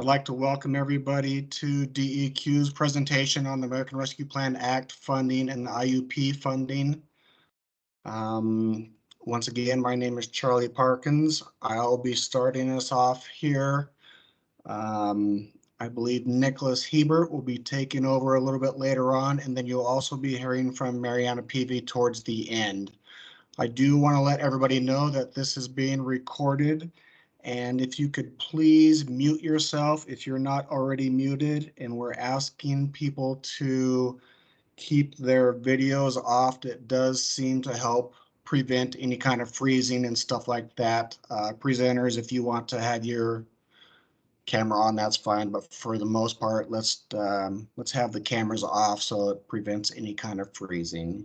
I'd like to welcome everybody to DEQ's presentation on the American Rescue Plan Act funding and the IUP funding. Once again, my name is Charlie Parkins. I'll be starting us off here. I believe Nicholas Hebert will be taking over a little bit later on, and then you'll also be hearing from Mariana Peavy towards the end. I do want to let everybody know that this is being recorded, and if you could please mute yourself if you're not already muted, and we're asking people to keep their videos off. It does seem to help prevent any kind of freezing and stuff like that. Presenters, if you want to have your camera on, that's fine, but for the most part, let's have the cameras off so it prevents any kind of freezing.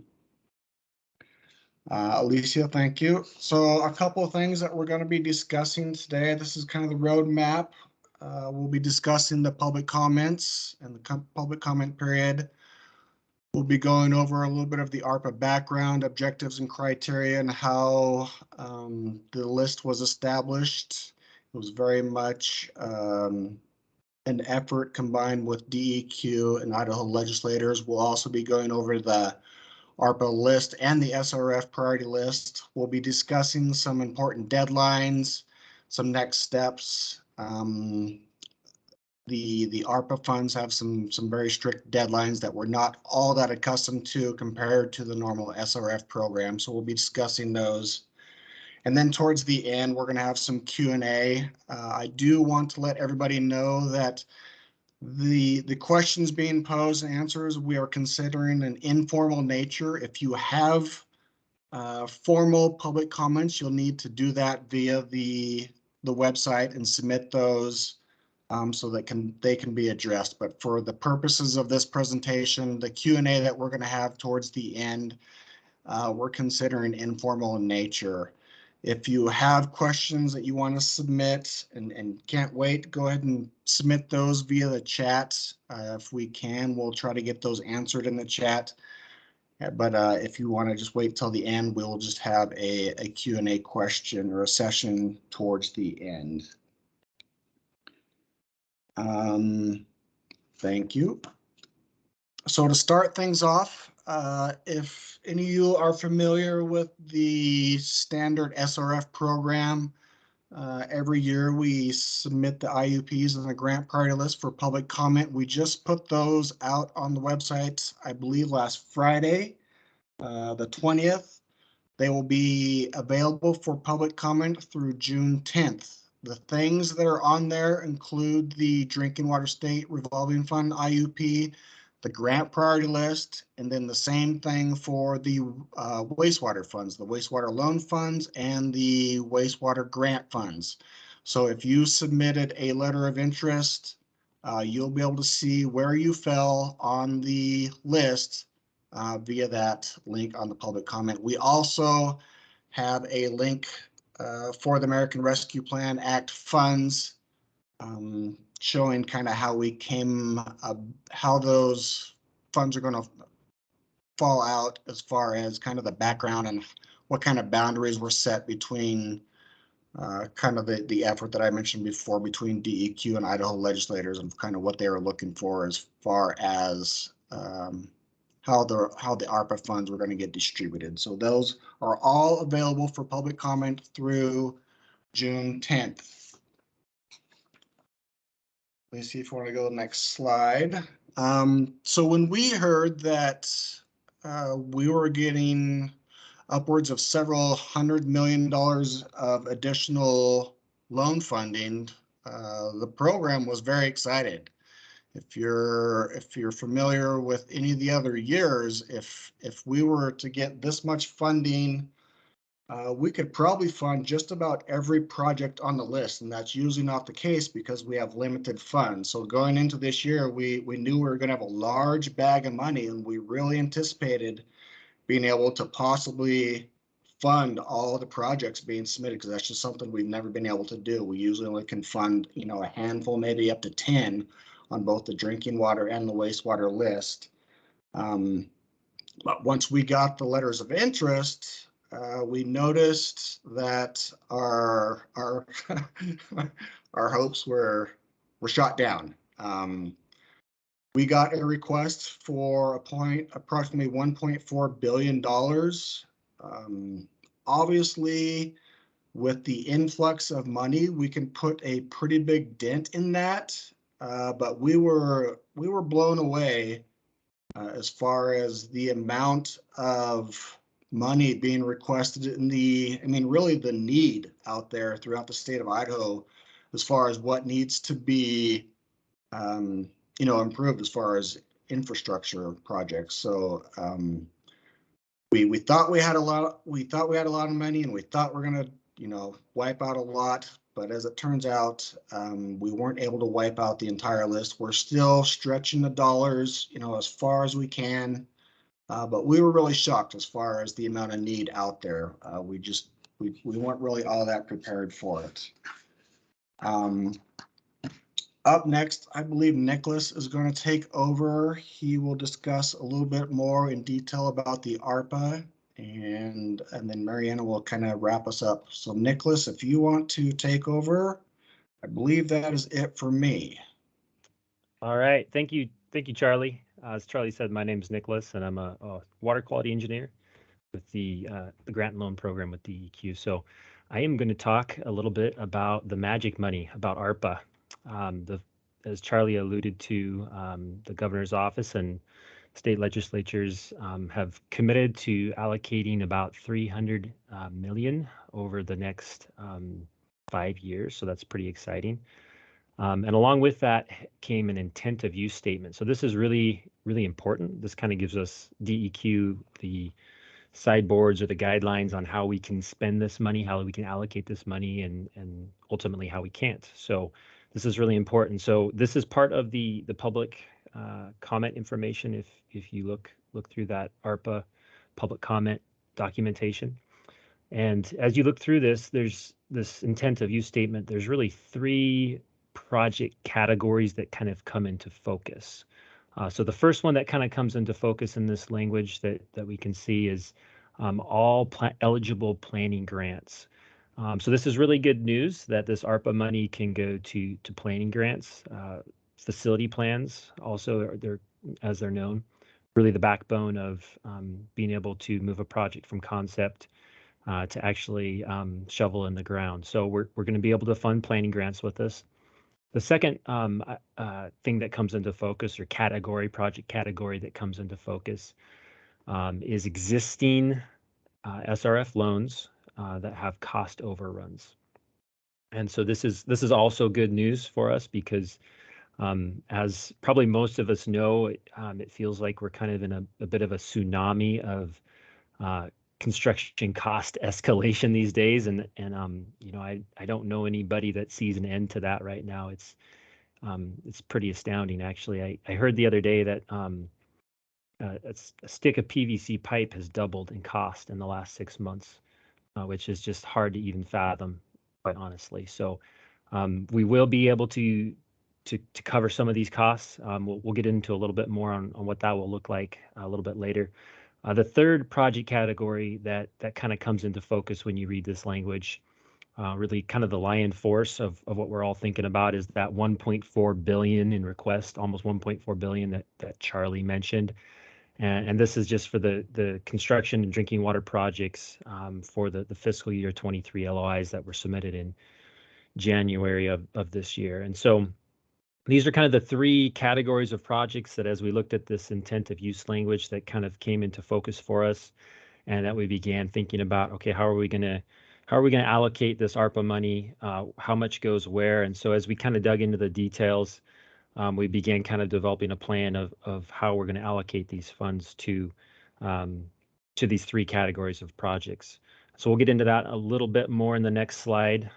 Alicia, thank you. So a couple of things that we're going to be discussing today. This is kind of the roadmap. We'll be discussing the public comments and the public comment period. We'll be going over a little bit of the ARPA background, objectives and criteria, and how the list was established. It was very much an effort combined with DEQ and Idaho legislators. We'll also be going over the ARPA list and the SRF priority list. We'll be discussing some important deadlines, some next steps. The ARPA funds have some very strict deadlines that we're not all that accustomed to compared to the normal SRF program. So we'll be discussing those. And then towards the end, we're going to have some Q&A. I do want to let everybody know that the questions being posed and answers, we are considering an informal nature. If you have formal public comments, you'll need to do that via the website and submit those so that they can be addressed. But for the purposes of this presentation, the Q&A that we're going to have towards the end, we're considering informal in nature. If you have questions that you want to submit and can't wait, go ahead and submit those via the chat. If we can, we'll try to get those answered in the chat. But if you want to just wait till the end, we'll just have a Q&A question or a session towards the end. Thank you. So to start things off, if any of you are familiar with the standard SRF program, every year we submit the IUPs and the grant priority list for public comment. We just put those out on the website, I believe last Friday, the 20th. They will be available for public comment through June 10th. The things that are on there include the Drinking Water State Revolving Fund IUP, the grant priority list, and then the same thing for the wastewater funds, the wastewater loan funds and the wastewater grant funds. So if you submitted a letter of interest, you'll be able to see where you fell on the list via that link on the public comment. We also have a link for the American Rescue Plan Act funds, showing kind of how we came, how those funds are going to fall out as far as kind of the background and what kind of boundaries were set between kind of the effort that I mentioned before between DEQ and Idaho legislators and kind of what they were looking for as far as how the ARPA funds were going to get distributed. So those are all available for public comment through June 10th. Let's see if you want to go to the next slide. So when we heard that we were getting upwards of several $100 million of additional loan funding, the program was very excited. If you're familiar with any of the other years, if we were to get this much funding, we could probably fund just about every project on the list, and that's usually not the case because we have limited funds. So going into this year, we knew we were going to have a large bag of money, and we really anticipated being able to possibly fund all the projects being submitted, because that's just something we've never been able to do. We usually only can fund, a handful, maybe up to 10 on both the drinking water and the wastewater list. But once we got the letters of interest, we noticed that our our hopes were shot down. We got a request for approximately $1.4 billion. Obviously, with the influx of money, we can put a pretty big dent in that. But we were blown away as far as the amount of money being requested in really the need out there throughout the state of Idaho, as far as what needs to be, improved as far as infrastructure projects. So we thought we had a lot. We thought we had a lot of money, and we thought we're gonna, wipe out a lot. But as it turns out, we weren't able to wipe out the entire list. We're still stretching the dollars, as far as we can. But we were really shocked as far as the amount of need out there. We weren't really all that prepared for it. Up next, I believe Nicholas is going to take over. He will discuss a little bit more in detail about the ARPA, and then Mariana will kind of wrap us up. So Nicholas, if you want to take over, I believe that is it for me. All right, thank you, Charlie. As Charlie said, my name is Nicholas, and I'm a water quality engineer with the grant and loan program with DEQ. So I am going to talk a little bit about the magic money, about ARPA. As Charlie alluded to, the governor's office and state legislatures have committed to allocating about $300 million over the next 5 years. So that's pretty exciting. And along with that came an intent of use statement. So this is really, really important. This kind of gives us DEQ the sideboards or the guidelines on how we can spend this money, how we can allocate this money, and ultimately how we can't. So this is really important. So this is part of the public comment information. If you look through that ARPA public comment documentation, and as you look through this, there's this intent of use statement. There's really 3 project categories that kind of come into focus. So the first one that kind of comes into focus in this language that we can see is all eligible planning grants. So this is really good news that this ARPA money can go to planning grants. Facility plans also, as they're known, really the backbone of being able to move a project from concept to actually shovel in the ground. So we're going to be able to fund planning grants with this. The second thing that comes into focus, or project category that comes into focus, is existing SRF loans that have cost overruns. And so this is also good news for us because, as probably most of us know, it feels like we're kind of in a bit of a tsunami of construction cost escalation these days, and I don't know anybody that sees an end to that right now. It's pretty astounding, actually. I heard the other day that a stick of PVC pipe has doubled in cost in the last 6 months, which is just hard to even fathom, quite honestly. So we will be able to cover some of these costs. We'll get into a little bit more on what that will look like a little bit later. The third project category that kind of comes into focus when you read this language, really kind of the lion force of what we're all thinking about, is that $1.4 billion in request, almost $1.4 billion that Charlie mentioned. And this is just for the construction and drinking water projects for the fiscal year 23 LOIs that were submitted in January of this year. And so these are kind of the 3 categories of projects that, as we looked at this intent of use language, that kind of came into focus for us, and that we began thinking about, okay, how are we going to allocate this ARPA money? How much goes where? And so as we kind of dug into the details, we began kind of developing a plan of how we're going to allocate these funds to these 3 categories of projects. So we'll get into that a little bit more in the next slide.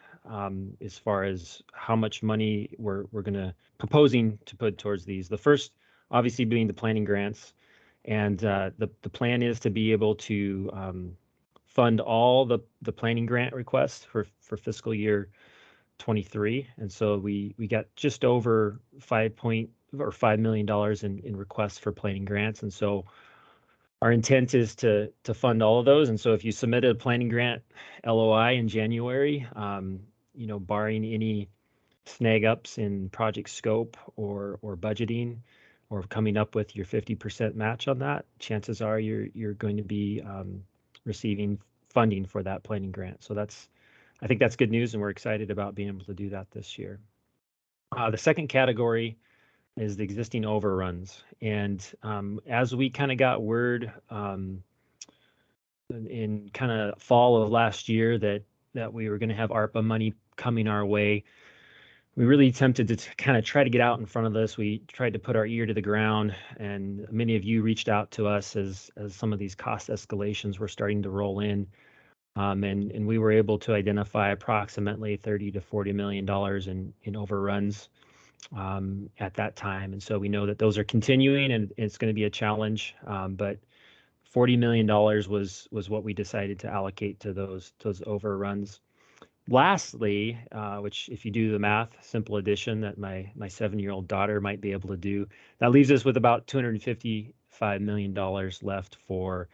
As far as how much money we're proposing to put towards these. The first, obviously, being the planning grants, and the plan is to be able to fund all the planning grant requests for fiscal year 23, and so we got just over $5 million in requests for planning grants, and so our intent is to fund all of those. And so if you submitted a planning grant LOI in January, barring any snag ups in project scope or budgeting, or coming up with your 50% match on that, chances are you're going to be receiving funding for that planning grant. So I think that's good news, and we're excited about being able to do that this year. The second category is the existing overruns. And as we kind of got word in kind of fall of last year that we were going to have ARPA money coming our way, we really attempted to kind of try to get out in front of this. We tried to put our ear to the ground, and many of you reached out to us as some of these cost escalations were starting to roll in. And we were able to identify approximately $30 to $40 million in overruns at that time. And so we know that those are continuing, and it's going to be a challenge. But $40 million was what we decided to allocate to those overruns. Lastly, which if you do the math, simple addition that my 7-year-old daughter might be able to do, that leaves us with about $255 million left for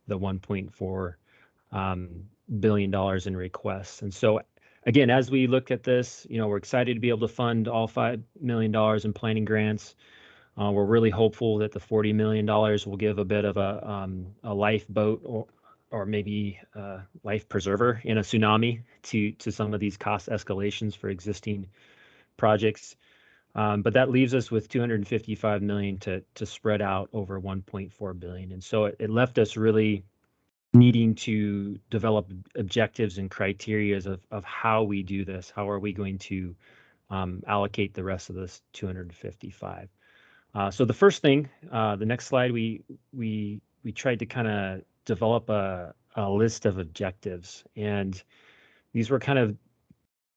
the $1.4 billion in requests. And so again, as we look at this, we're excited to be able to fund all $5 million in planning grants. We're really hopeful that the $40 million will give a bit of a lifeboat or maybe a life preserver in a tsunami to some of these cost escalations for existing projects. But that leaves us with $255 million to spread out over $1.4 billion. And so it left us really needing to develop objectives and criteria of how we do this. How are we going to allocate the rest of this 255? So the first thing, the next slide, we tried to kind of develop a list of objectives, and these were kind of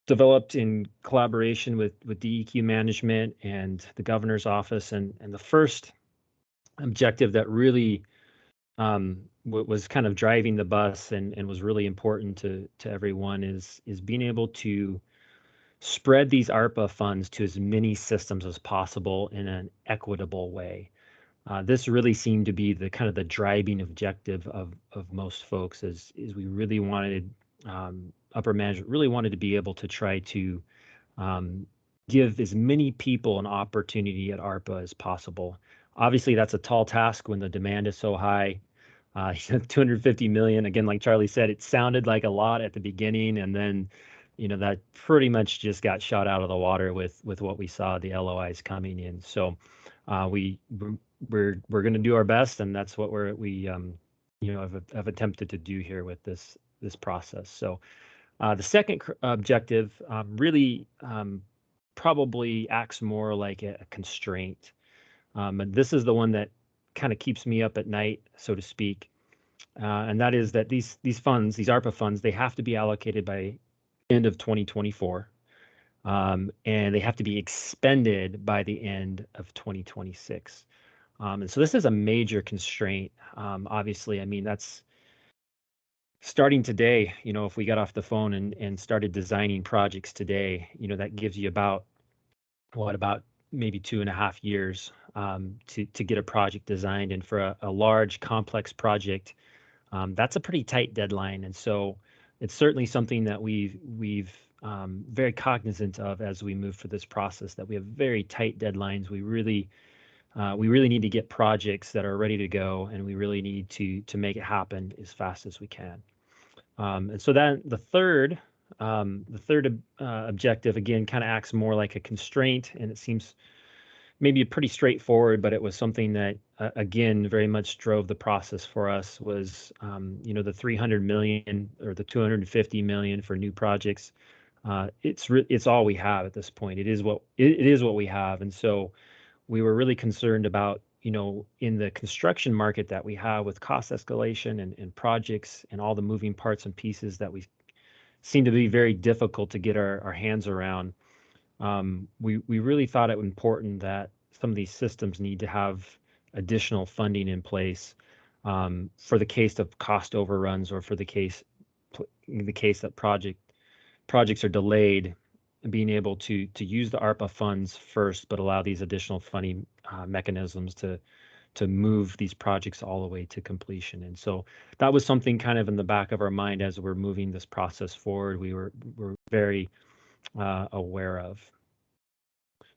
developed in collaboration with DEQ management and the governor's office. And the first objective that really was kind of driving the bus and was really important to everyone is being able to spread these ARPA funds to as many systems as possible in an equitable way. This really seemed to be the kind of the driving objective of most folks, is we really wanted, upper management really wanted to be able to try to give as many people an opportunity at ARPA as possible. Obviously, that's a tall task when the demand is so high. 250 million, again, like Charlie said, it sounded like a lot at the beginning, and then that pretty much just got shot out of the water with what we saw, the LOIs coming in. So we're going to do our best, and that's what we have attempted to do here with this process. So the second objective really probably acts more like a constraint, and this is the one that kind of keeps me up at night, so to speak, and that is that these funds, these ARPA funds, they have to be allocated by end of 2024, and they have to be expended by the end of 2026. And so this is a major constraint. Obviously, I mean, that's starting today. If we got off the phone and started designing projects today, that gives you about maybe 2.5 years to get a project designed. And for a large, complex project, that's a pretty tight deadline. And so it's certainly something that we've very cognizant of as we move through this process, that we have very tight deadlines. We really need to get projects that are ready to go, and we really need to make it happen as fast as we can. And so then the third objective, again, kind of acts more like a constraint, and it seems maybe pretty straightforward, but it was something that, again, very much drove the process for us, was, the 300 million or the 250 million for new projects. It's all we have at this point. It is what we have. And so we were really concerned about, in the construction market that we have with cost escalation and projects and all the moving parts and pieces that we seem to be very difficult to get our hands around. We really thought it was important that some of these systems need to have additional funding in place for the case of cost overruns, or for the case that projects are delayed, being able to use the ARPA funds first, but allow these additional funding mechanisms to move these projects all the way to completion. And so that was something kind of in the back of our mind as we're moving this process forward. We're very aware of.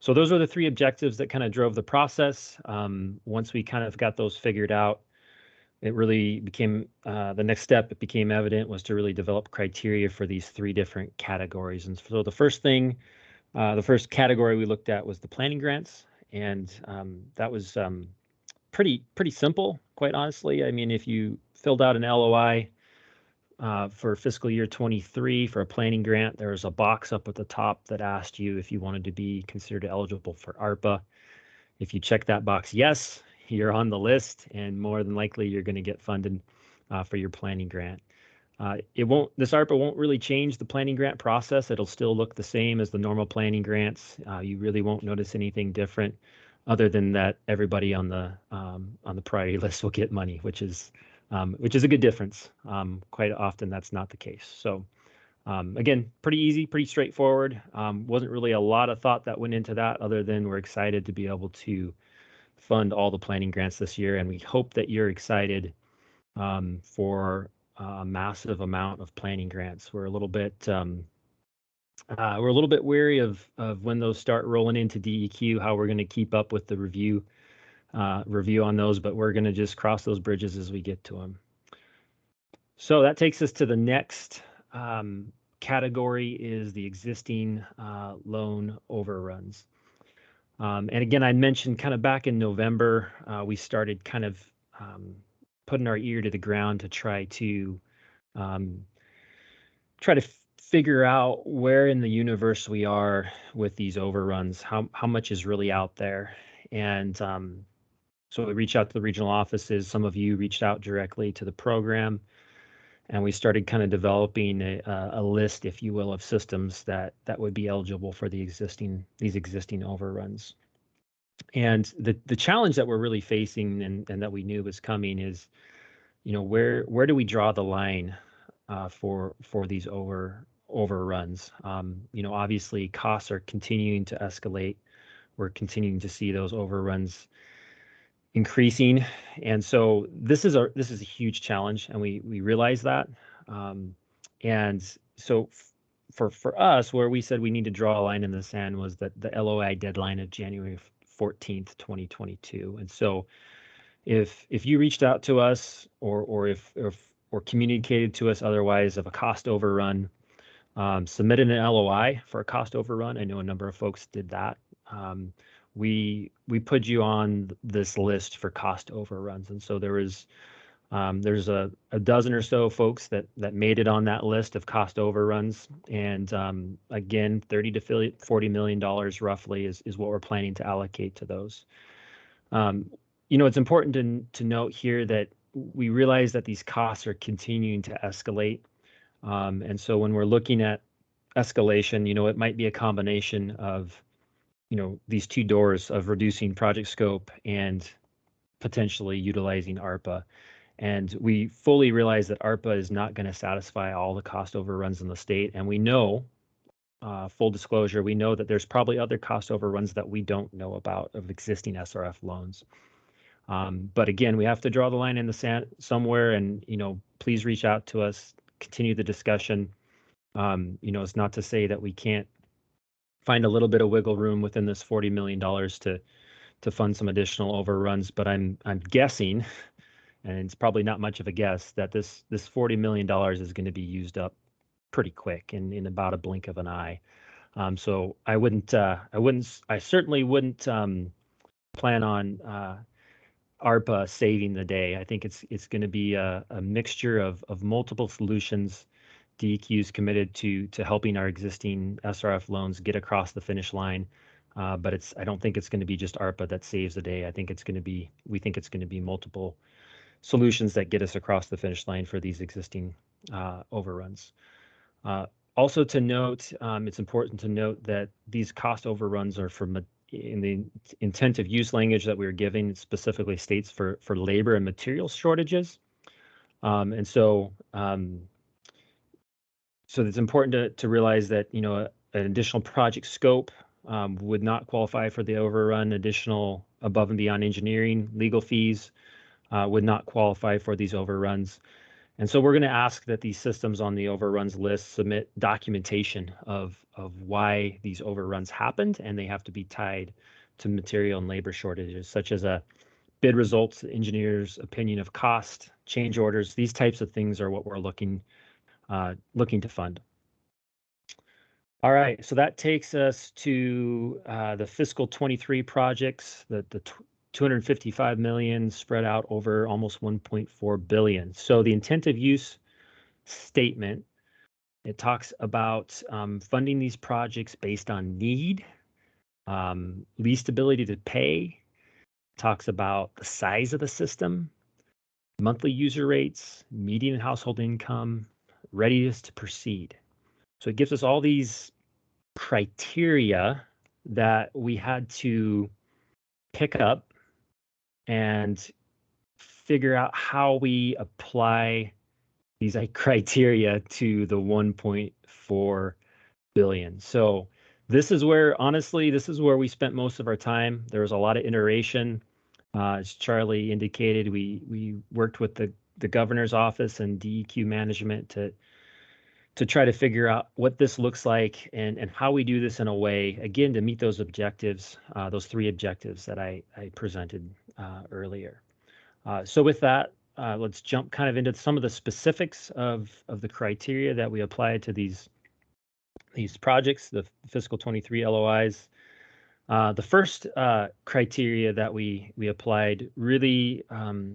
So those were the three objectives that kind of drove the process. Once we kind of got those figured out, it really became the next step. It became evident was to really develop criteria for these three different categories. And so the first thing, the first category we looked at was the planning grants, and that was pretty simple, quite honestly. I mean, if you filled out an LOI for fiscal year 23 for a planning grant, there was a box up at the top that asked you if you wanted to be considered eligible for ARPA. If you check that box, yes, you're on the list, and more than likely you're going to get funded for your planning grant. This ARPA won't really change the planning grant process. It'll still look the same as the normal planning grants. You really won't notice anything different, other than that everybody on the priority list will get money, which is a good difference. Quite often that's not the case. So again, pretty easy, pretty straightforward. Wasn't really a lot of thought that went into that, other than we're excited to be able to fund all the planning grants this year, and we hope that you're excited for a massive amount of planning grants. We're a little bit wary of when those start rolling into DEQ, how we're going to keep up with the review on those, but we're going to just cross those bridges as we get to them. So that takes us to the next category, is the existing loan overruns. And again, I mentioned kind of back in November, we started kind of putting our ear to the ground to try to figure out where in the universe we are with these overruns, how much is really out there. And so we reached out to the regional offices. Some of you reached out directly to the program, and we started kind of developing a list, if you will, of systems that would be eligible for these existing overruns. And the challenge that we're really facing, and that we knew was coming, is, where do we draw the line for these overruns? Obviously costs are continuing to escalate. We're continuing to see those overruns increasing, and so this is a huge challenge, and we realize that. And so for us, where we said we need to draw a line in the sand was that the LOI deadline of January 14th, 2022. And so if you reached out to us or communicated to us otherwise of a cost overrun, submitted an LOI for a cost overrun, I know a number of folks did that. We put you on this list for cost overruns, and so there's a dozen or so folks that made it on that list of cost overruns, and again, $30 to $40 million roughly is what we're planning to allocate to those. It's important to note here that we realize that these costs are continuing to escalate, and so when we're looking at escalation, it might be a combination of these two doors of reducing project scope and potentially utilizing ARPA. And we fully realize that ARPA is not going to satisfy all the cost overruns in the state. And we know, full disclosure, we know that there's probably other cost overruns that we don't know about of existing SRF loans. But again, we have to draw the line in the sand somewhere, and please reach out to us, continue the discussion. It's not to say that we can't find a little bit of wiggle room within this $40 million to fund some additional overruns, but I'm guessing, and it's probably not much of a guess, that this $40 million is going to be used up pretty quick in about a blink of an eye. So I certainly wouldn't plan on ARPA saving the day. I think it's going to be a mixture of multiple solutions. DEQ is committed to helping our existing SRF loans get across the finish line, but I don't think it's going to be just ARPA that saves the day. We think it's going to be multiple solutions that get us across the finish line for these existing overruns. Also to note, it's important to note that these cost overruns are in the intent of use language that we were giving, it specifically states for labor and materials shortages. And so it's important to realize that an additional project scope would not qualify for the overrun. Additional above and beyond engineering legal fees would not qualify for these overruns. And so we're going to ask that these systems on the overruns list submit documentation of why these overruns happened, and they have to be tied to material and labor shortages, such as a bid results, the engineer's opinion of cost, change orders. These types of things are what we're looking to fund. All right, so that takes us to the fiscal 23 projects, the 255 million spread out over almost 1.4 billion. So the intent of use statement, it talks about funding these projects based on need, least ability to pay, talks about the size of the system, monthly user rates, median household income, readiness to proceed. So it gives us all these criteria that we had to pick up and figure out how we apply these criteria to the 1.4 billion. So this is where, honestly, this is where we spent most of our time. There was a lot of iteration. As Charlie indicated, we worked with the governor's office and DEQ management to try to figure out what this looks like and how we do this in a way, again, to meet those objectives, those 3 objectives that I presented earlier. So with that, let's jump kind of into some of the specifics of the criteria that we applied to these projects, the fiscal 23 LOIs. The first criteria that we applied really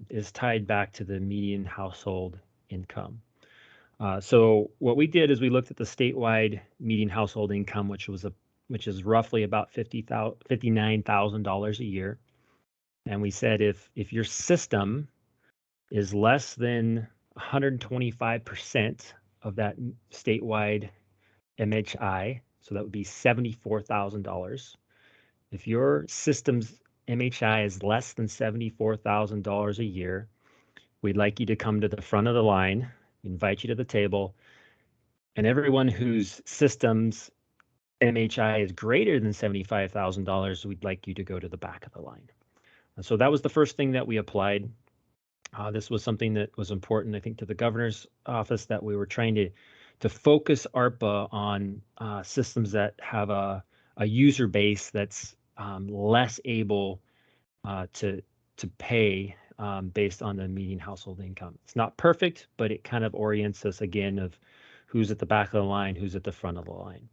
is tied back to the median household income. So what we did is we looked at the statewide median household income, which is roughly about $59,000 a year, and we said if your system is less than 125% of that statewide MHI, so that would be $74,000. If your system's MHI is less than $74,000 a year, we'd like you to come to the front of the line, invite you to the table, and everyone whose system's MHI is greater than $75,000, we'd like you to go to the back of the line. And so that was the first thing that we applied. This was something that was important, I think, to the governor's office, that we were trying to focus ARPA on systems that have a user base that's less able to pay based on the median household income. It's not perfect, but it kind of orients us again of who's at the back of the line, who's at the front of the line.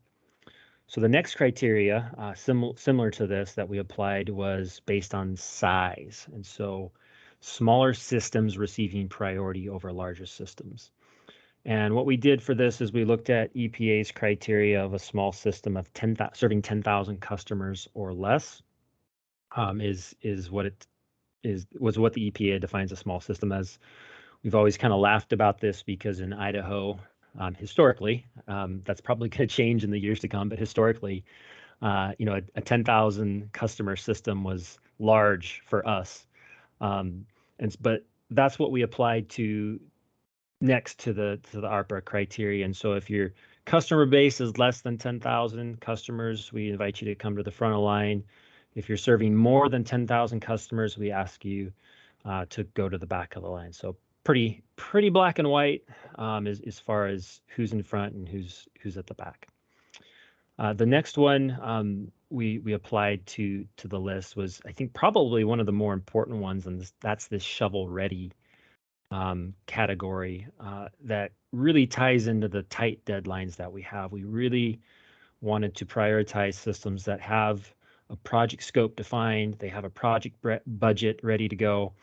So the next criteria, similar to this, that we applied was based on size. And so smaller systems receiving priority over larger systems. And what we did for this is we looked at EPA's criteria of a small system of serving 10,000 customers or less, was what the EPA defines a small system as. We've always kind of laughed about this because in Idaho, historically, that's probably going to change in the years to come, but historically, a 10,000 customer system was large for us. But that's what we applied to next to the ARPA criteria. And so if your customer base is less than 10,000 customers, we invite you to come to the front of the line. If you're serving more than 10,000 customers, we ask you to go to the back of the line. So pretty black and white as far as who's in front and who's at the back. The next one we applied to the list was, I think, probably one of the more important ones, and that's this shovel ready category that really ties into the tight deadlines that we have. We really wanted to prioritize systems that have a project scope defined, they have a project budget ready to go,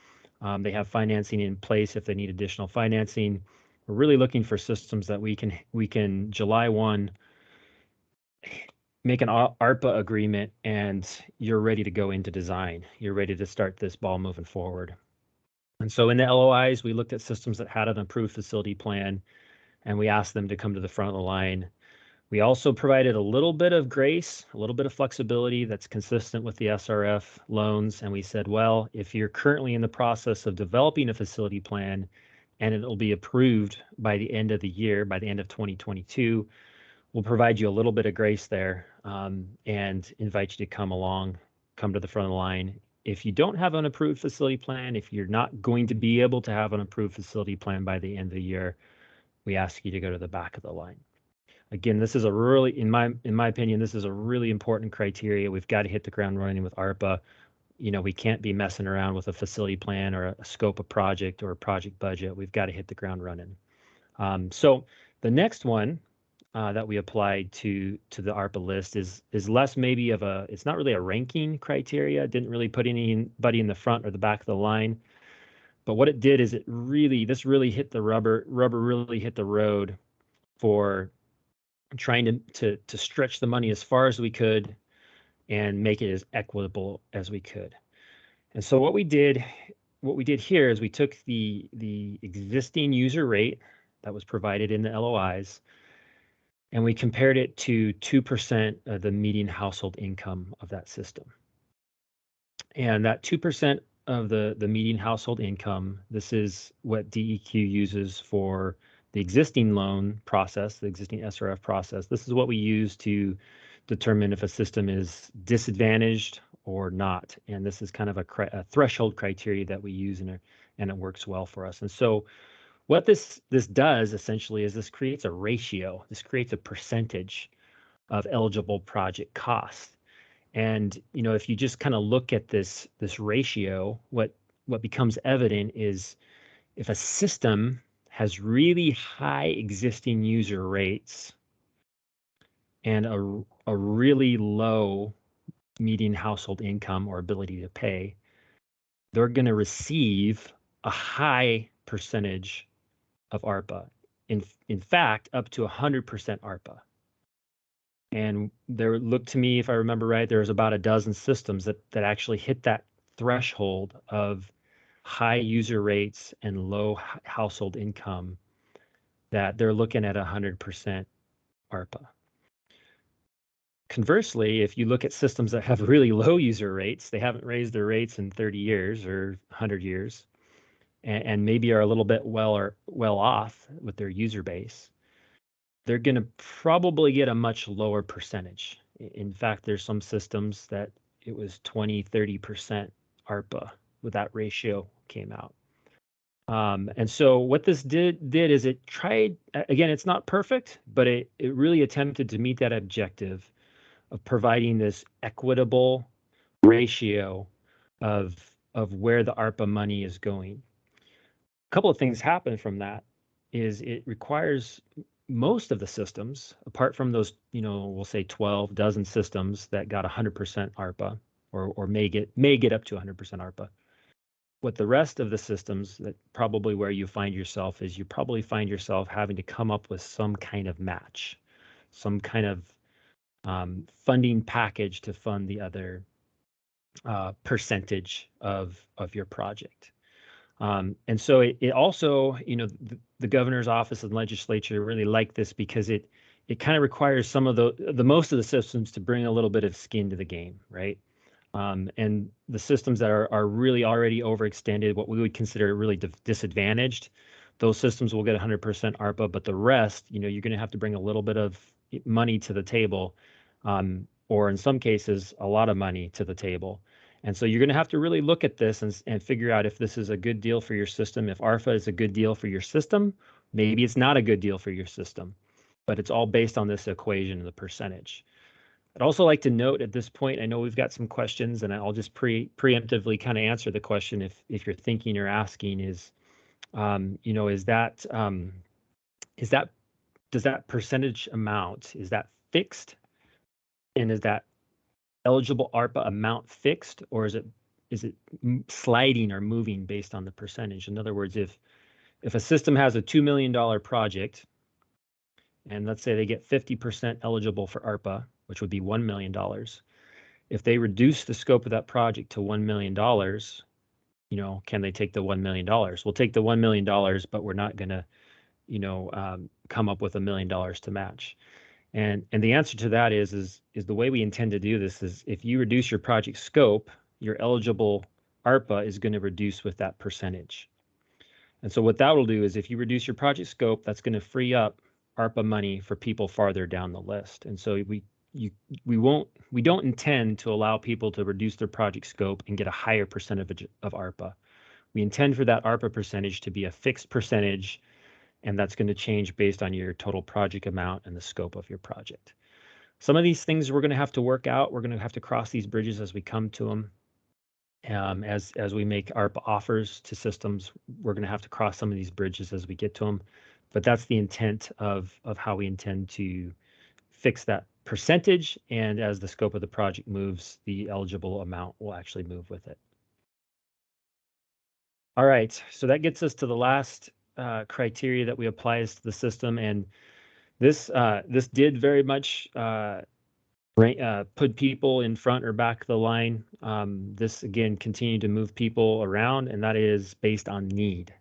they have financing in place if they need additional financing. We're really looking for systems that we can July 1 make an ARPA agreement and you're ready to go into design. You're ready to start this ball moving forward. And so in the LOIs, we looked at systems that had an approved facility plan, and we asked them to come to the front of the line. We also provided a little bit of grace, a little bit of flexibility that's consistent with the SRF loans. And we said, well, if you're currently in the process of developing a facility plan and it'll be approved by the end of the year, by the end of 2022, we'll provide you a little bit of grace there and invite you to come to the front of the line if you don't have an approved facility plan, if you're not going to be able to have an approved facility plan by the end of the year, we ask you to go to the back of the line. Again, this is a really, in my opinion, this is a really important criteria. We've got to hit the ground running with ARPA. You know, we can't be messing around with a facility plan or a scope of project or a project budget. We've got to hit the ground running. So the next one that we applied to the ARPA list is less maybe of a, it's not really a ranking criteria. It didn't really put anybody in the front or the back of the line. But what it did is this really hit the rubber really hit the road for trying to stretch the money as far as we could and make it as equitable as we could. And so what we did here is we took the existing user rate that was provided in the LOIs, and we compared it to 2% of the median household income of that system. And that 2% of the median household income, this is what DEQ uses for the existing loan process, the existing SRF process. This is what we use to determine if a system is disadvantaged or not. And this is kind of a threshold criteria that we use, and it works well for us. And so what this does essentially is this creates a ratio. This creates a percentage of eligible project costs. And you know, if you just kind of look at this ratio, what becomes evident is if a system has really high existing user rates and a really low median household income or ability to pay, they're going to receive a high percentage of ARPA. In fact, up to 100% ARPA. And there looked to me, if I remember right, there was about a dozen systems that actually hit that threshold of high user rates and low household income, that they're looking at 100% ARPA. Conversely, if you look at systems that have really low user rates, they haven't raised their rates in 30 years or 100 years, and maybe are a little bit well off with their user base, they're going to probably get a much lower percentage. In fact, there's some systems that it was 20-30% ARPA with that ratio came out. And so what this did is it tried, again, it's not perfect, but it really attempted to meet that objective of providing this equitable ratio of where the ARPA money is going. A couple of things happen from that is it requires most of the systems, apart from those, you know, we'll say 12 dozen systems that got 100% ARPA or may get up to 100% ARPA. What the rest of the systems, that probably where you find yourself is you probably find yourself having to come up with some kind of match, some kind of funding package to fund the other percentage of your project. And so it also, you know, the governor's office and legislature really like this because it kind of requires some of the most of the systems to bring a little bit of skin to the game, right? And the systems that are really already overextended, what we would consider really disadvantaged, those systems will get 100% ARPA, but the rest, you know, you're going to have to bring a little bit of money to the table, or in some cases, a lot of money to the table. And so you're going to have to really look at this and figure out if this is a good deal for your system. If ARPA is a good deal for your system, maybe it's not a good deal for your system, but it's all based on this equation of the percentage. I'd also like to note at this point, I know we've got some questions, and I'll just preemptively kind of answer the question if you're thinking or asking is, you know, does that percentage amount, is that fixed? And is that eligible ARPA amount fixed, or is it sliding or moving based on the percentage? In other words, if a system has a $2 million project, and let's say they get 50% eligible for ARPA, which would be $1 million, if they reduce the scope of that project to $1 million, you know, can they take the $1 million? We'll take the $1 million, but we're not going to, you know, come up with $1 million to match. And the answer to that is the way we intend to do this is if you reduce your project scope, your eligible ARPA is going to reduce with that percentage. And so what that will do is if you reduce your project scope, that's going to free up ARPA money for people farther down the list. And so we don't intend to allow people to reduce their project scope and get a higher percentage of ARPA. We intend for that ARPA percentage to be a fixed percentage, and that's going to change based on your total project amount and the scope of your project. Some of these things we're going to have to work out. We're going to have to cross these bridges as we come to them. As we make ARPA offers to systems, we're going to have to cross some of these bridges as we get to them. But that's the intent of how we intend to fix that percentage, and as the scope of the project moves, the eligible amount will actually move with it. All right, so that gets us to the last criteria that we apply to the system, and this did very much put people in front or back of the line. This again continued to move people around, and that is based on need.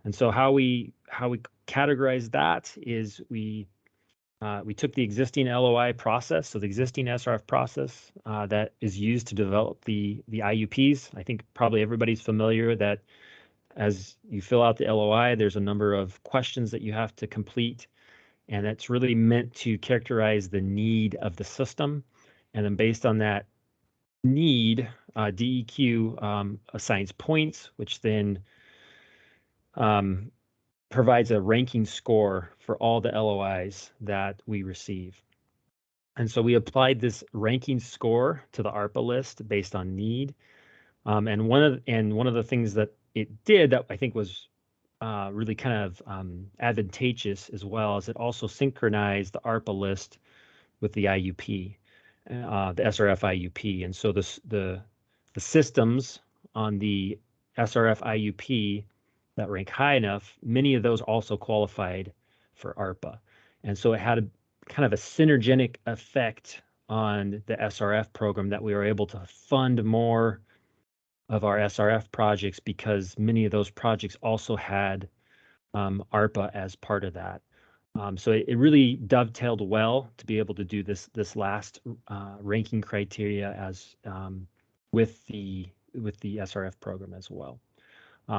And so how we categorize that is we took the existing LOI process, so the existing SRF process that is used to develop the IUPs. I think probably everybody's familiar that as you fill out the LOI, there's a number of questions that you have to complete, and that's really meant to characterize the need of the system. And then based on that need, DEQ assigns points, which then provides a ranking score for all the LOIs that we receive. And so we applied this ranking score to the ARPA list based on need. And one of the things that it did that I think was really kind of advantageous as well is it also synchronized the ARPA list with the IUP, the SRF IUP. And so the systems on the SRF IUP that rank high enough, many of those also qualified for ARPA. And so it had a kind of a synergetic effect on the SRF program that we were able to fund more of our SRF projects because many of those projects also had ARPA as part of that. So it really dovetailed well to be able to do this last ranking criteria as with the SRF program as well.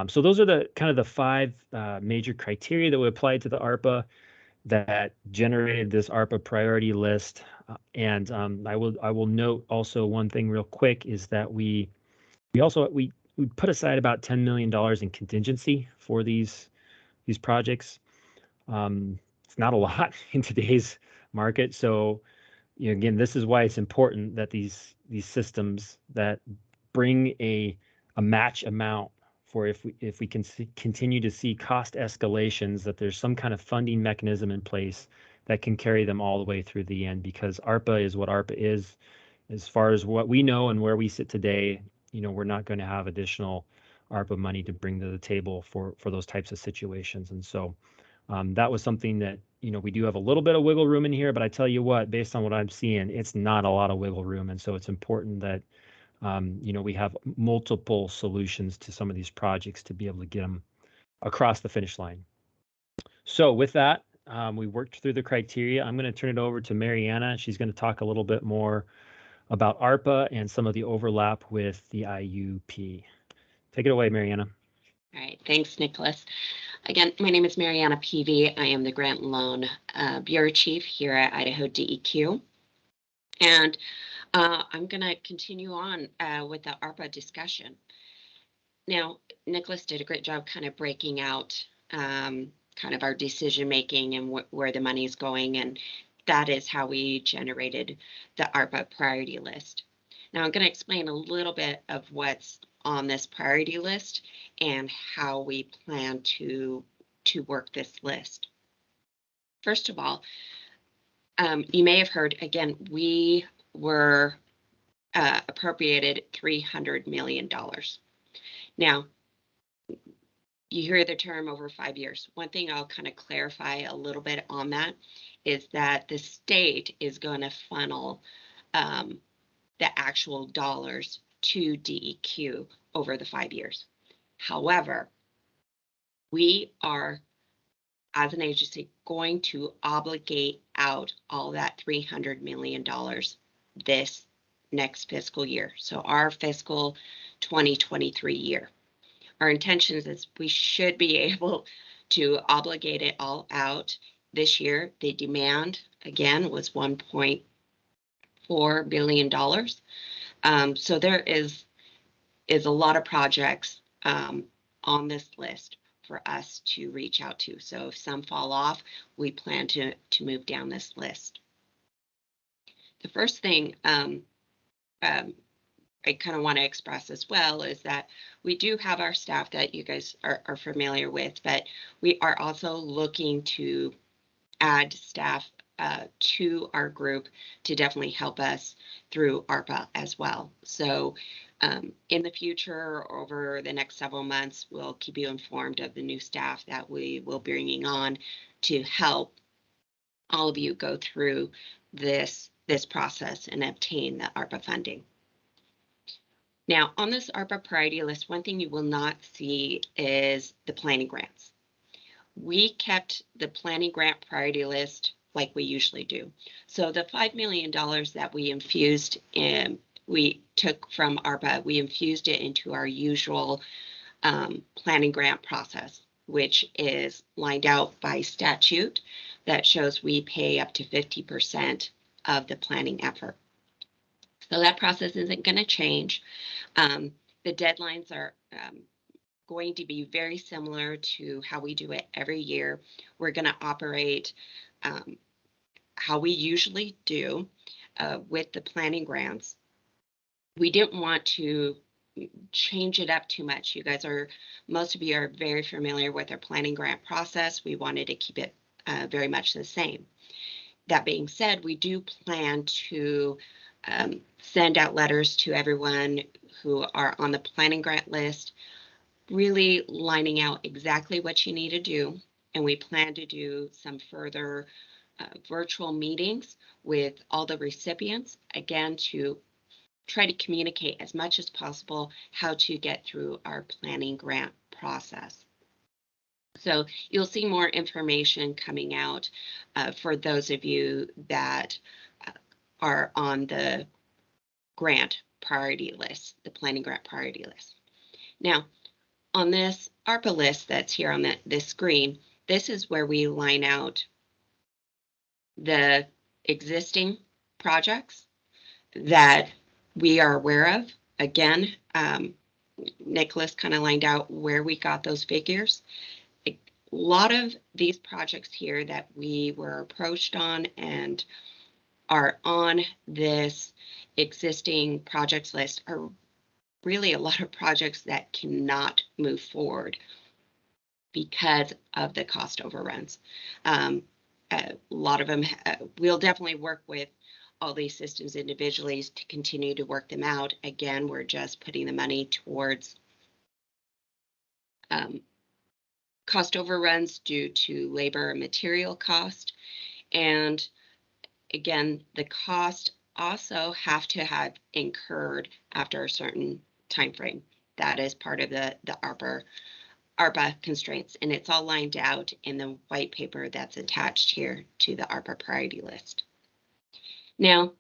So those are the kind of the 5 major criteria that we applied to the ARPA that generated this ARPA priority list. And I will note also one thing real quick is that we put aside about $10 million in contingency for these projects. It's not a lot in today's market. So again, this is why it's important that these systems that bring a match amount for if we can continue to see cost escalations, that there's some kind of funding mechanism in place that can carry them all the way through the end, because ARPA is what ARPA is. As far as what we know and where we sit today, we're not going to have additional ARPA money to bring to the table for those types of situations. And so that was something that, we do have a little bit of wiggle room in here, but I tell you what, based on what I'm seeing, it's not a lot of wiggle room. And so it's important that, we have multiple solutions to some of these projects to be able to get them across the finish line. So with that, we worked through the criteria. I'm going to turn it over to Mariana. She's going to talk a little bit more about ARPA and some of the overlap with the IUP. Take it away, Mariana. All right, thanks, Nicholas. Again, my name is Mariana Peavy. I am the Grant and Loan Bureau Chief here at Idaho DEQ. And I'm going to continue on with the ARPA discussion. Now, Nicholas did a great job kind of breaking out kind of our decision making and where the money is going, and that is how we generated the ARPA priority list. Now, I'm going to explain a little bit of what's on this priority list and how we plan to work this list. First of all, you may have heard, again, we were appropriated $300 million. Now, you hear the term over 5 years. One thing I'll kind of clarify a little bit on that is that the state is going to funnel the actual dollars to DEQ over the 5 years. However, we are, as an agency, going to obligate out all that $300 million this next fiscal year. So our fiscal 2023 year. Our intentions is we should be able to obligate it all out this year. The demand, again, was $4 billion. So there is a lot of projects on this list for us to reach out to. So if some fall off, we plan to move down this list. The first thing I kind of want to express as well is that we do have our staff that you guys are familiar with, but we are also looking to add staff to our group to definitely help us through ARPA as well. So in the future, over the next several months, we'll keep you informed of the new staff that we will be bringing on to help all of you go through this process and obtain the ARPA funding. Now, on this ARPA priority list, one thing you will not see is the planning grants. We kept the planning grant priority list like we usually do. So the $5 million that we infused in, we took from ARPA, we infused it into our usual planning grant process, which is lined out by statute that shows we pay up to 50% of the planning effort. So that process isn't going to change. The deadlines are going to be very similar to how we do it every year. We're going to operate how we usually do with the planning grants. We didn't want to change it up too much. You guys most of you are very familiar with our planning grant process. We wanted to keep it very much the same. That being said, we do plan to send out letters to everyone who are on the planning grant list, really lining out exactly what you need to do. And we plan to do some further virtual meetings with all the recipients, again, to try to communicate as much as possible how to get through our planning grant process. So you'll see more information coming out for those of you that are on the grant priority list, the planning grant priority list. Now, on this ARPA list that's here on this screen, this is where we line out the existing projects that we are aware of. Again, Nicholas kind of lined out where we got those figures. A lot of these projects here that we were approached on and are on this existing projects list are really a lot of projects that cannot move forward because of the cost overruns. A lot of them, we'll definitely work with all these systems individually to continue to work them out. Again, we're just putting the money towards cost overruns due to labor and material cost. And again, the cost also have to have incurred after a certain time frame. That is part of the ARPA constraints, and it's all lined out in the white paper that's attached here to the ARPA priority list. Now,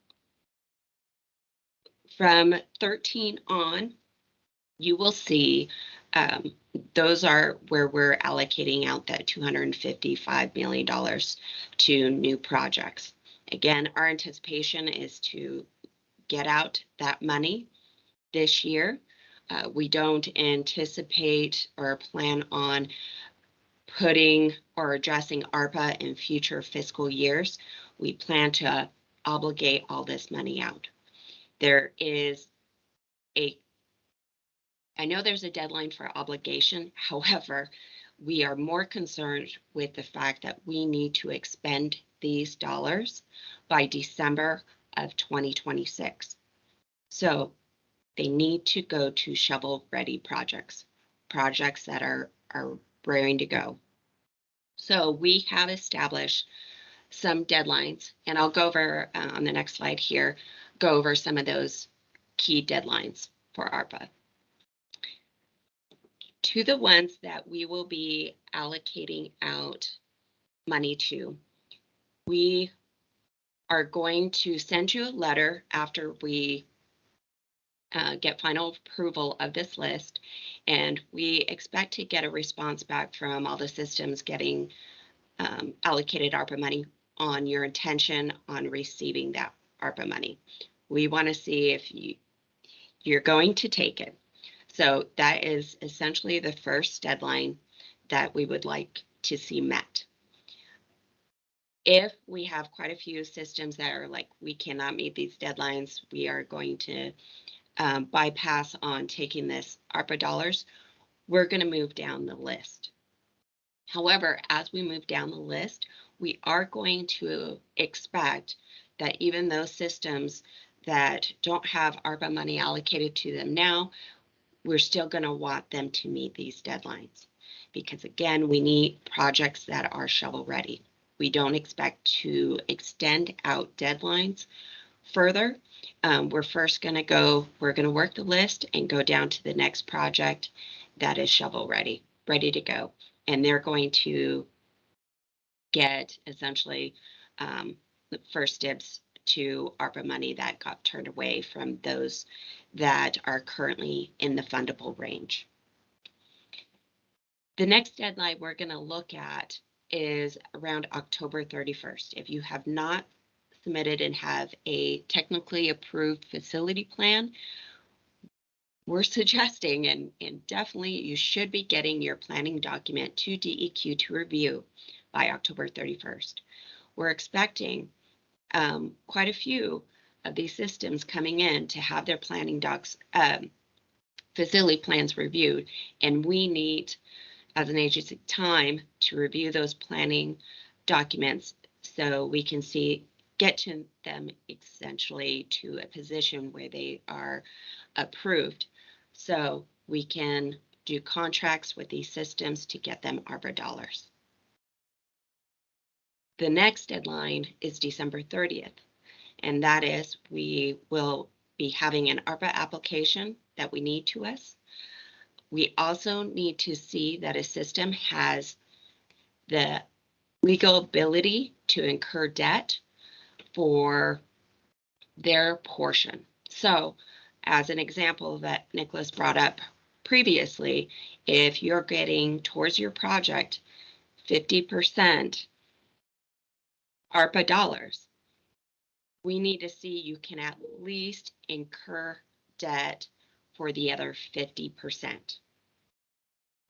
from 13 on, you will see those are where we're allocating out that $255 million to new projects. Again, our anticipation is to get out that money this year. We don't anticipate or plan on putting or addressing ARPA in future fiscal years. We plan to obligate all this money out. I know there's a deadline for obligation. However, we are more concerned with the fact that we need to expend these dollars by December of 2026. So they need to go to shovel-ready projects that are raring to go. So we have established some deadlines, and I'll go over on the next slide here, go over some of those key deadlines for ARPA. To the ones that we will be allocating out money to, we are going to send you a letter after we get final approval of this list, and we expect to get a response back from all the systems getting allocated ARPA money on your intention on receiving ARPA money. We want to see if you're going to take it. So that is essentially the first deadline that we would like to see met. If we have quite a few systems that are like, we cannot meet these deadlines, we are going to bypass on taking this ARPA dollars, we're going to move down the list. However, as we move down the list, we are going to expect that even those systems that don't have ARPA money allocated to them now, we're still going to want them to meet these deadlines. Because again, we need projects that are shovel ready. We don't expect to extend out deadlines further. We're first going to work the list and go down to the next project that is shovel ready to go. And they're going to get essentially the first dibs to ARPA money that got turned away from those that are currently in the fundable range. The next deadline we're going to look at is around October 31st. If you have not submitted and have a technically approved facility plan, we're suggesting, and definitely you should be getting your planning document to DEQ to review by October 31st. We're expecting quite a few of these systems coming in to have their planning docs, facility plans reviewed, and we need, as an agency, time to review those planning documents so we can get to them essentially to a position where they are approved, so we can do contracts with these systems to get them ARPA dollars. The next deadline is December 30th, and that is we will be having an ARPA application that we need to us. We also need to see that a system has the legal ability to incur debt for their portion. So, as an example that Nicholas brought up previously, if you're getting towards your project 50% ARPA dollars, we need to see you can at least incur debt for the other 50%.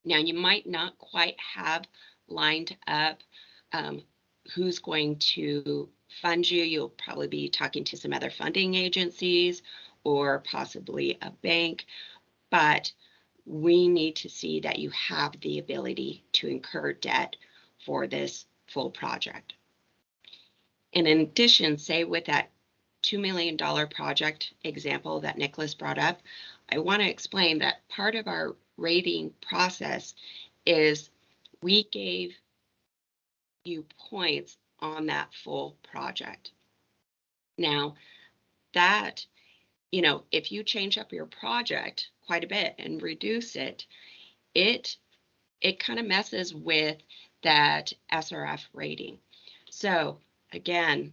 Now, you might not quite have lined up who's going to fund you. You'll probably be talking to some other funding agencies or possibly a bank, but we need to see that you have the ability to incur debt for this full project. And in addition, say with that $2 million project example that Nicholas brought up, I want to explain that part of our rating process is we gave you points on that full project. Now, that, if you change up your project quite a bit and reduce it, it kind of messes with that SRF rating. So again,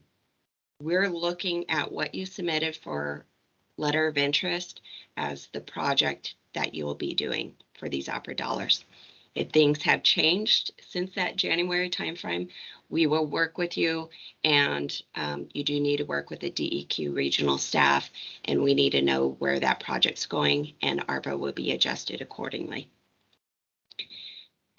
we're looking at what you submitted for letter of interest as the project that you will be doing for these ARPA dollars. If things have changed since that January timeframe, we will work with you, and you do need to work with the DEQ regional staff, and we need to know where that project's going, and ARPA will be adjusted accordingly.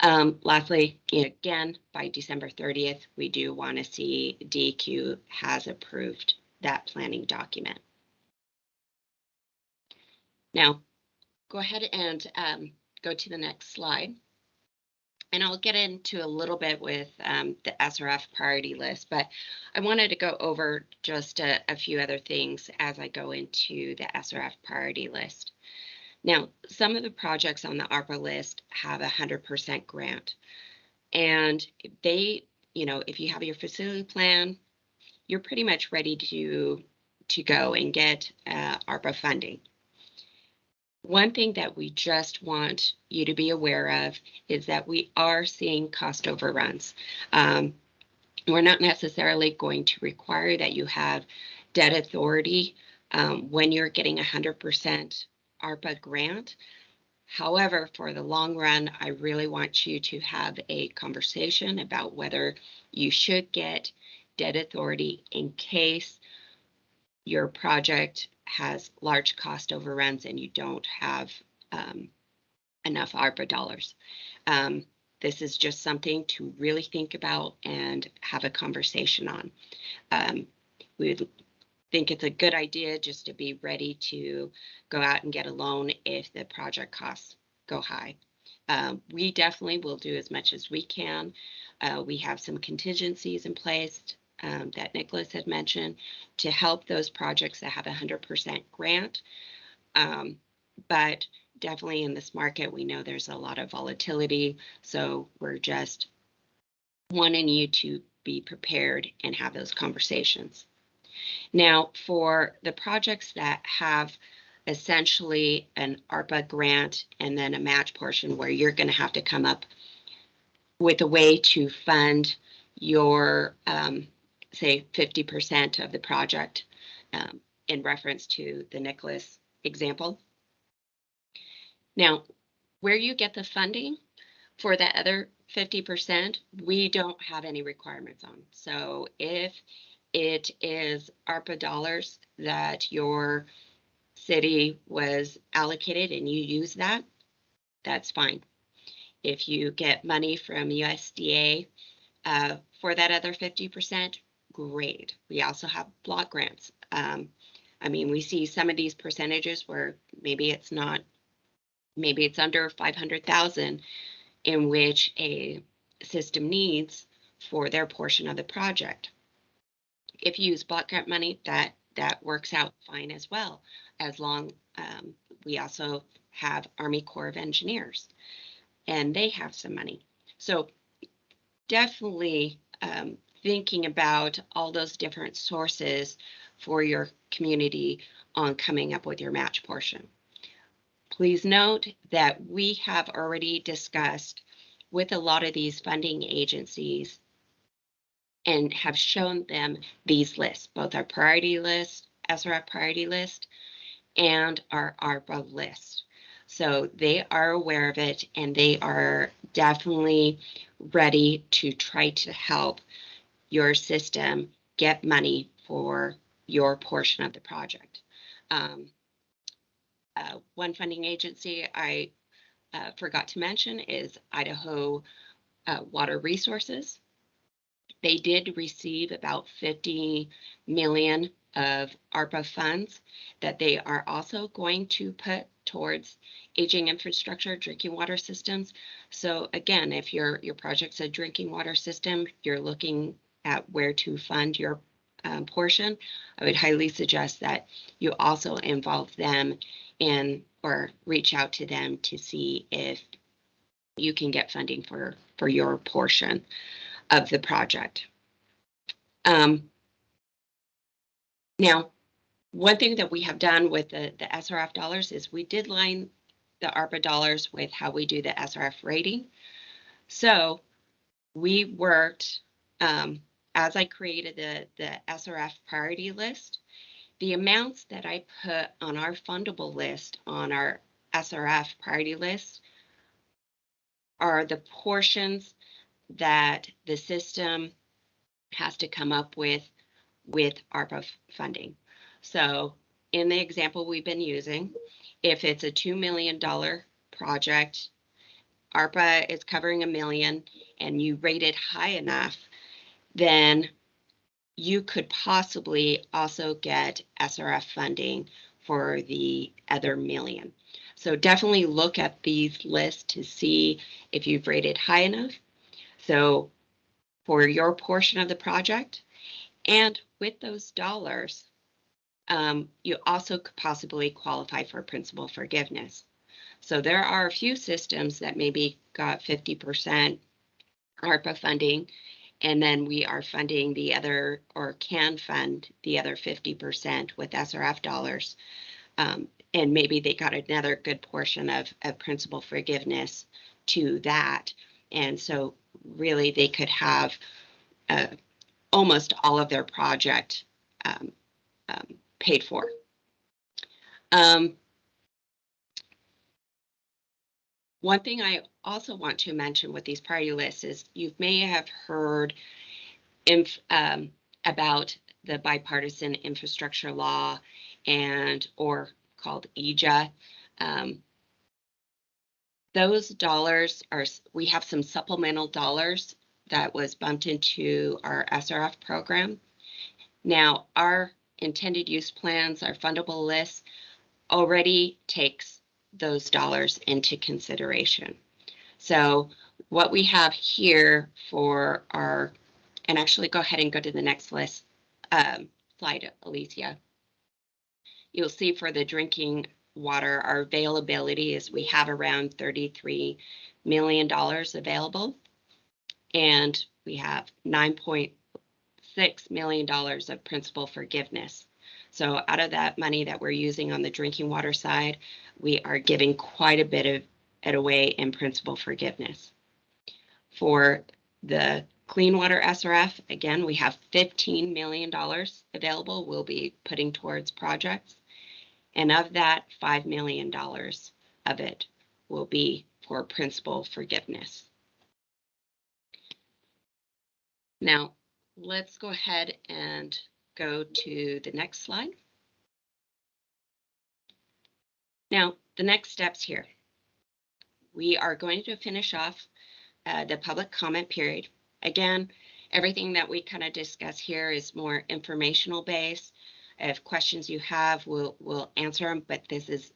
Lastly, again, by December 30th, we do want to see DEQ has approved that planning document. Now, go ahead and go to the next slide. And I'll get into a little bit with the SRF priority list, but I wanted to go over just a few other things as I go into the SRF priority list. Now, some of the projects on the ARPA list have a 100% grant, and they, if you have your facility plan, you're pretty much ready to go and get ARPA funding. One thing that we just want you to be aware of is that we are seeing cost overruns. We're not necessarily going to require that you have debt authority when you're getting 100% ARPA grant. However, for the long run, I really want you to have a conversation about whether you should get debt authority in case your project has large cost overruns and you don't have enough ARPA dollars. This is just something to really think about and have a conversation on. We would think it's a good idea just to be ready to go out and get a loan if the project costs go high. We definitely will do as much as we can. We have some contingencies in place that Nicholas had mentioned to help those projects that have 100% grant. But definitely in this market, we know there's a lot of volatility. So we're just wanting you to be prepared and have those conversations. Now, for the projects that have essentially an ARPA grant and then a match portion where you're going to have to come up with a way to fund your, say, 50% of the project in reference to the Nicholas example. Now, where you get the funding for the other 50%, we don't have any requirements on. So if it is ARPA dollars that your city was allocated and you use that, that's fine. If you get money from USDA for that other 50%, great. We also have block grants. I mean, we see some of these percentages where maybe it's not, maybe it's under 500,000 in which a system needs for their portion of the project. If you use block grant money, that works out fine as well, as long we also have Army Corps of Engineers and they have some money. So definitely thinking about all those different sources for your community on coming up with your match portion. Please note that we have already discussed with a lot of these funding agencies and have shown them these lists, both our priority list, SRF priority list, and our ARPA list. So they are aware of it and they are definitely ready to try to help your system get money for your portion of the project. One funding agency I forgot to mention is Idaho Water Resources. They did receive about 50 million of ARPA funds that they are also going to put towards aging infrastructure, drinking water systems. So again, if your project's a drinking water system, you're looking at where to fund your portion, I would highly suggest that you also involve them in or reach out to them to see if you can get funding for your portion of the project. Now, one thing that we have done with the SRF dollars is we did line the ARPA dollars with how we do the SRF rating. So we worked, as I created the SRF priority list, the amounts that I put on our fundable list on our SRF priority list are the portions that the system has to come up with ARPA funding. So in the example we've been using, if it's a $2 million project, ARPA is covering $1 million and you rate it high enough, then you could possibly also get SRF funding for the other $1 million. So definitely look at these lists to see if you've rated high enough. So for your portion of the project, and with those dollars, you also could possibly qualify for principal forgiveness. So there are a few systems that maybe got 50% ARPA funding, and then we are funding the other, or can fund the other 50% with SRF dollars. And maybe they got another good portion of principal forgiveness to that. And so really they could have almost all of their project paid for. One thing I also want to mention with these priority lists is you may have heard about the Bipartisan Infrastructure Law and or called EJA. Those dollars are, we have some supplemental dollars that was bumped into our SRF program. Now, our intended use plans, our fundable list, already takes those dollars into consideration. So what we have here for our, and actually go ahead and go to the next list, slide, Alicia. You'll see for the drinking water, our availability is we have around $33 million available, and we have $9.6 million of principal forgiveness. So out of that money that we're using on the drinking water side, we are giving quite a bit of it away in principal forgiveness. For the clean water SRF, again, we have $15 million available we'll be putting towards projects. And of that, $5 million of it will be for principal forgiveness. Now, let's go ahead and go to the next slide. Now, the next steps here. We are going to finish off the public comment period. Again, everything that we kind of discuss here is more informational based. If questions you have, we'll answer them, but this is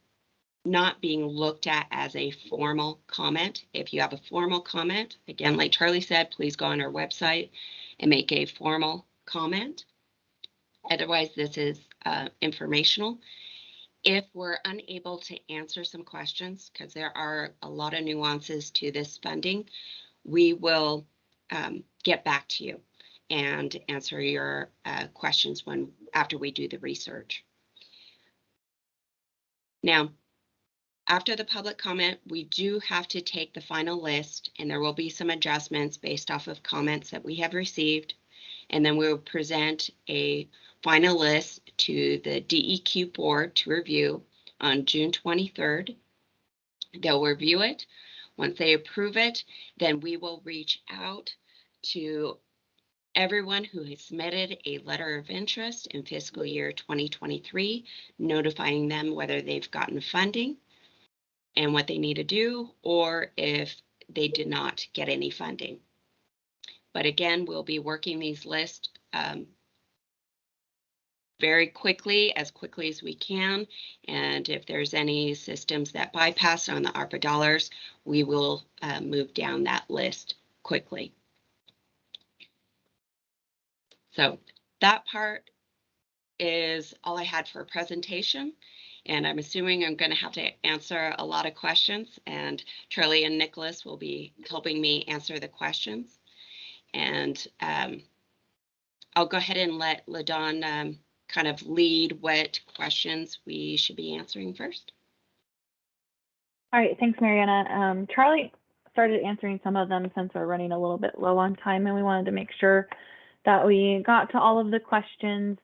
not being looked at as a formal comment. If you have a formal comment, again, like Charlie said, please go on our website and make a formal comment. Otherwise, this is informational. If we're unable to answer some questions, because there are a lot of nuances to this funding, we will get back to you and answer your questions after we do the research. Now, after the public comment, we do have to take the final list, and there will be some adjustments based off of comments that we have received. And then we will present a final list to the DEQ board to review on June 23rd. They'll review it. Once they approve it, then we will reach out to everyone who has submitted a letter of interest in fiscal year 2023, notifying them whether they've gotten funding and what they need to do, or if they did not get any funding. But again, we'll be working these lists very quickly as we can. And if there's any systems that bypass on the ARPA dollars, we will move down that list quickly. So that part is all I had for a presentation. And I'm assuming I'm going to have to answer a lot of questions, and Charlie and Nicholas will be helping me answer the questions. And I'll go ahead and let LaDawn kind of lead what questions we should be answering first. All right, thanks, Mariana. Charlie started answering some of them since we're running a little bit low on time, and we wanted to make sure that we got to all of the questions.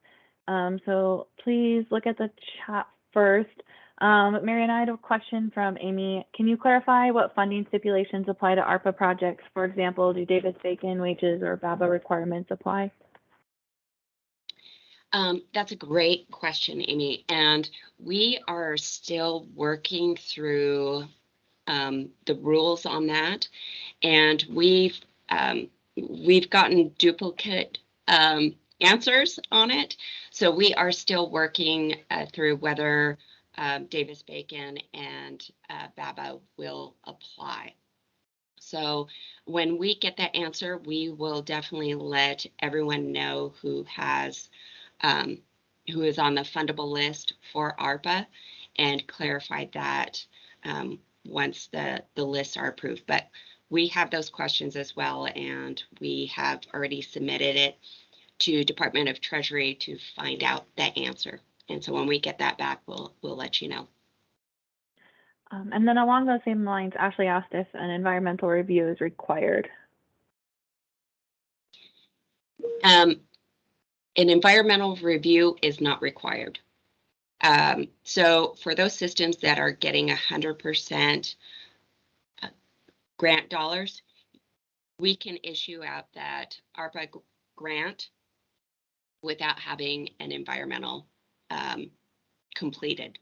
So please look at the chat first. Mariana, I had a question from Amy. Can you clarify what funding stipulations apply to ARPA projects? For example, do Davis-Bacon wages or BABA requirements apply? That's a great question, Amy. And we are still working through the rules on that. And we've gotten duplicate answers on it. So we are still working through whether Davis-Bacon and BABA will apply. So when we get that answer, we will definitely let everyone know who is on the fundable list for ARPA, and clarify that once the lists are approved. But we have those questions as well, and we have already submitted it to Department of Treasury to find out that answer. And so when we get that back, we'll let you know. And then along those same lines, Ashley asked if an environmental review is required. An environmental review is not required. So for those systems that are getting 100% grant dollars, we can issue out that ARPA grant without having an environmental completed.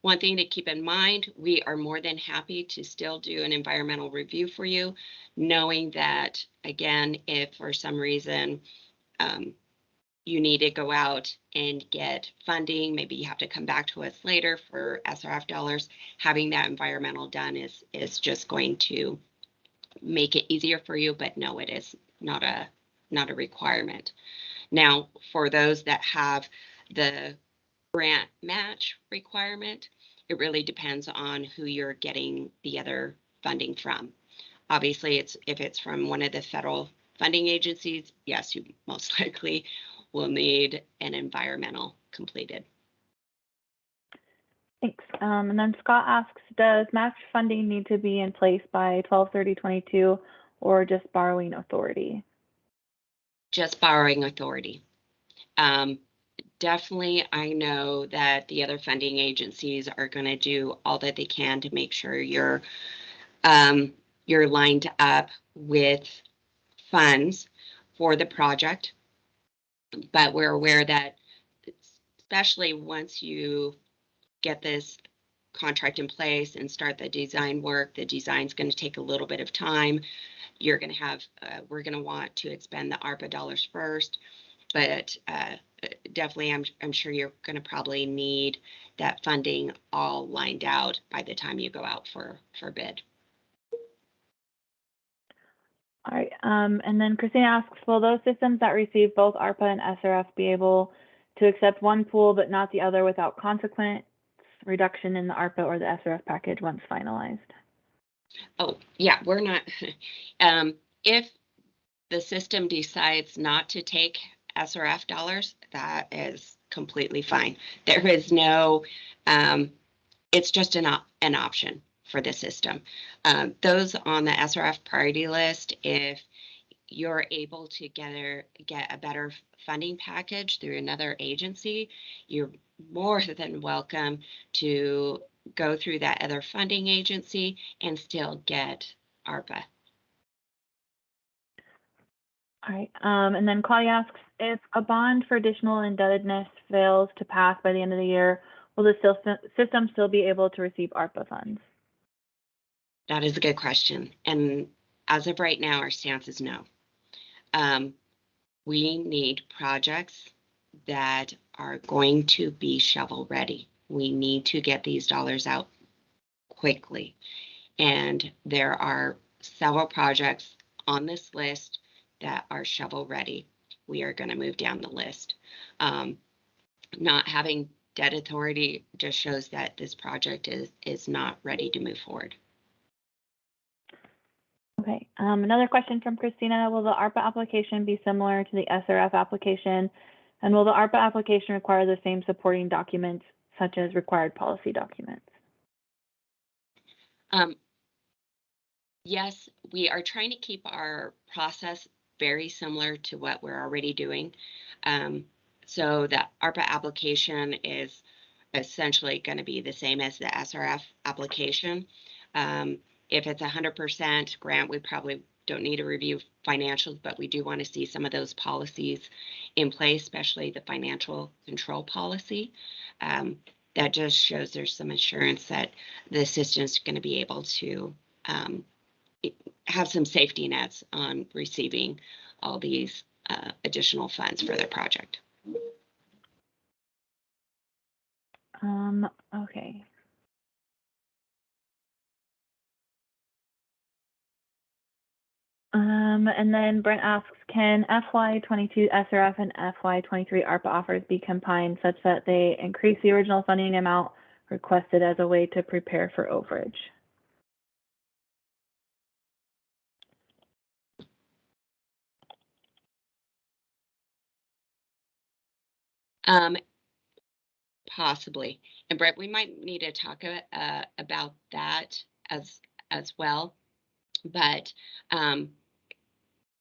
One thing to keep in mind, we are more than happy to still do an environmental review for you, knowing that, again, if for some reason you need to go out and get funding, maybe you have to come back to us later for SRF dollars, having that environmental done is just going to make it easier for you, but no, it is not a requirement. Now, for those that have the grant match requirement, it really depends on who you're getting the other funding from. Obviously, if it's from one of the federal funding agencies, yes, you most likely will need an environmental completed. Thanks. And then Scott asks, does match funding need to be in place by 12/30/22 or just borrowing authority? Just borrowing authority. Definitely, I know that the other funding agencies are going to do all that they can to make sure you're lined up with funds for the project. But we're aware that, especially once you get this contract in place and start the design work, the design's going to take a little bit of time. You're going to have, we're going to want to expend the ARPA dollars first, but definitely I'm sure you're going to probably need that funding all lined out by the time you go out for bid. All right, and then Christina asks, will those systems that receive both ARPA and SRF be able to accept one pool but not the other without consequent reduction in the ARPA or the SRF package once finalized? Oh, yeah, we're not. If the system decides not to take SRF dollars, that is completely fine. There is no, it's just an option for the system. Those on the SRF priority list, if you're able to get a better funding package through another agency, you're more than welcome to go through that other funding agency and still get ARPA. All right, and then Claudia asks, if a bond for additional indebtedness fails to pass by the end of the year, will the system still be able to receive ARPA funds? That is a good question. And as of right now, our stance is no. We need projects that are going to be shovel ready. We need to get these dollars out quickly. And there are several projects on this list that are shovel ready. We are going to move down the list. Not having debt authority just shows that this project is not ready to move forward. Okay, another question from Christina. Will the ARPA application be similar to the SRF application? And will the ARPA application require the same supporting documents, such as required policy documents? Yes, we are trying to keep our process very similar to what we're already doing. So the ARPA application is essentially going to be the same as the SRF application. If it's 100% grant, we probably don't need to review financials, but we do want to see some of those policies in place, especially the financial control policy. That just shows there's some assurance that the system is going to be able to have some safety nets on receiving all these additional funds for their project. Okay. And then Brent asks, can FY22 SRF and FY23 ARPA offers be combined such that they increase the original funding amount requested as a way to prepare for overage? Possibly. And Brett, we might need to talk about that as well. But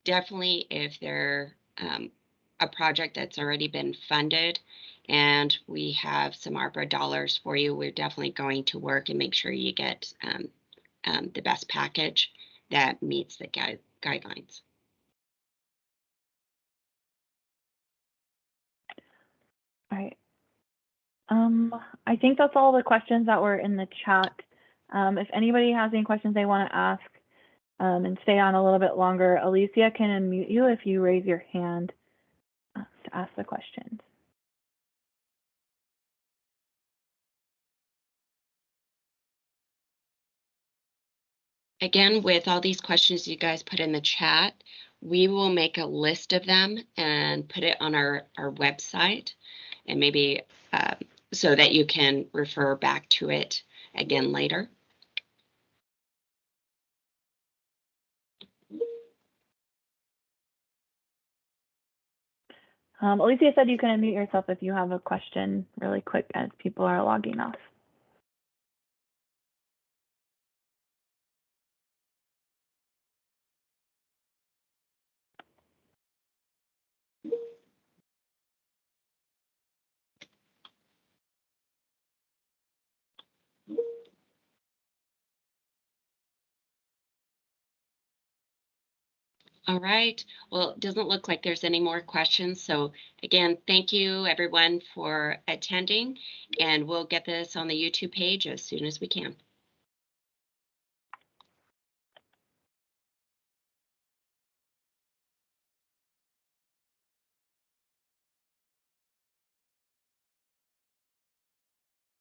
definitely if they're a project that's already been funded and we have some ARPA dollars for you, we're definitely going to work and make sure you get the best package that meets the guidelines. All right. I think that's all the questions that were in the chat. If anybody has any questions they want to ask and stay on a little bit longer, Alicia can unmute you if you raise your hand to ask the questions. Again, with all these questions you guys put in the chat, we will make a list of them and put it on our website, and maybe so that you can refer back to it again later. Alicia said you can unmute yourself if you have a question really quick as people are logging off. All right. Well, it doesn't look like there's any more questions. So again, thank you everyone for attending, and we'll get this on the YouTube page as soon as we can.